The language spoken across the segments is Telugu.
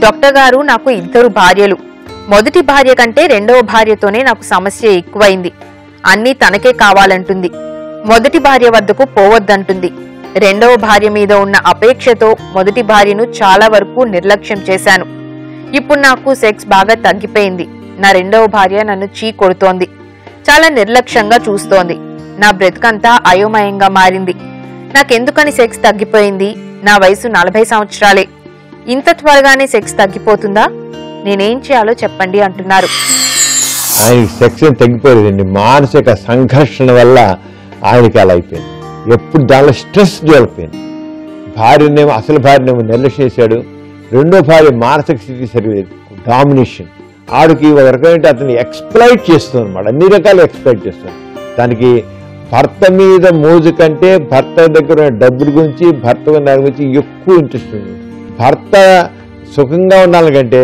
డాక్టర్ గారు, నాకు 2 భార్యలు. మొదటి భార్య కంటే రెండవ భార్యతోనే నాకు సమస్య ఎక్కువైంది. అన్నీ తనకే కావాలంటుంది. మొదటి భార్య వద్దకు పోవద్దంటుంది. రెండవ భార్య మీద ఉన్న అపేక్షతో మొదటి భార్యను చాలా వరకు నిర్లక్ష్యం చేశాను. ఇప్పుడు నాకు సెక్స్ బాగా తగ్గిపోయింది. నా రెండవ భార్య నన్ను చీ కొడుతోంది. చాలా నిర్లక్ష్యంగా చూస్తోంది. నా బ్రతుకంతా అయోమయంగా మారింది. నాకెందుకని సెక్స్ తగ్గిపోయింది? నా వయసు 40 సంవత్సరాలే. ఇంత త్వరగానే సెక్స్ తగ్గిపోతుందా? నేనేం చేయాలో చెప్పండి అంటున్నారు. ఆయనకి సెక్స్ తగ్గిపోలేదండి. మానసిక సంఘర్షణ వల్ల ఆయనకి అలా అయిపోయింది. ఎప్పుడు దానిలో స్ట్రెస్ డెవలప్ అయింది. భార్యనేమో అసలు భార్యనేమో నిర్లక్ష్యం చేశాడు. రెండో భార్య మానసిక స్థితి సరిలేదు, డామినేషన్. ఆడికి ఒక రకమైన అతన్ని ఎక్స్ప్లాయిట్ చేస్తుంది అనమాట. అన్ని రకాలు ఎక్స్ప్లాయిట్ చేస్తుంది. దానికి భర్త మీద మోజు కంటే భర్త దగ్గర డబ్బుల గురించి, భర్త దాని గురించి ఎక్కువ ఇంట్రెస్ట్ ఉంది. భర్త సుఖంగా ఉండాలంటే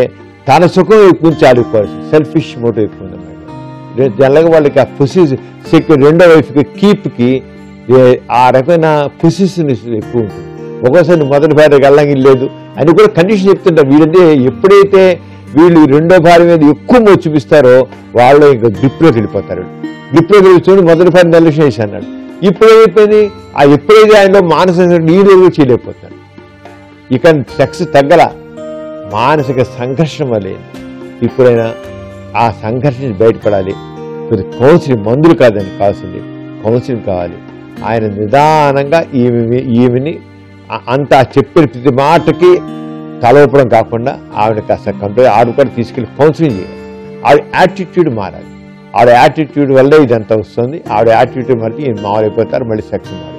తన సుఖం గురించి ఆడుకోవాల్సి సెల్ఫిష్ మోటివ్ ఎక్కువ ఉందన్నమాట. జనరల్గా వాళ్ళకి ఆ పొసిసివ్ రెండో వైఫ్కి కీప్కి ఆ రకమైన పొసిసివ్నెస్ ఎక్కువ ఉంటుంది. ఒక్కోసారి మొదటి భార్యకి వెళ్ళంగి లేదు అని కూడా కండిషన్ చెప్తుంటారు. వీళ్ళంటే ఎప్పుడైతే వీళ్ళు రెండో భార్య మీద ఎక్కువ మోజు చూపిస్తారో వాళ్ళు ఇంకా గ్రిప్లోకి వెళ్ళిపోతారు. గ్రిప్లోకి వెళ్ళి మొదటి భార్య నిర్లక్ష్యం చేసి అన్నాడు. ఇప్పుడు ఏమైపోయింది? ఎప్పుడైతే ఆయనలో మానసిక నీరు చేయలేకపోతాడు. ఇక సెక్స్ తగ్గల, మానసిక సంఘర్షణ వల్లే. ఇప్పుడైనా ఆ సంఘర్షణ నుంచి బయటపడాలి. కొద్ది కౌన్సిలింగ్, మందులు కాదని కావాల్సింది కౌన్సిలింగ్ కావాలి. ఆయన నిదానంగా ఈమెని అంతా చెప్పిన ప్రతి మాటకి తలవపడం కాకుండా ఆవిడ కాస్త కంట్రోల్, ఆవిడ కూడా తీసుకెళ్ళి కౌన్సిలింగ్ చేయాలి. ఆవిడ యాటిట్యూడ్ మారాలి. ఆవిడ యాటిట్యూడ్ వల్లే ఇదంతా వస్తుంది. ఆవిడ యాటిట్యూడ్ మారితే మామూలు అయిపోతారు, మళ్ళీ సెక్స్ మారాలి.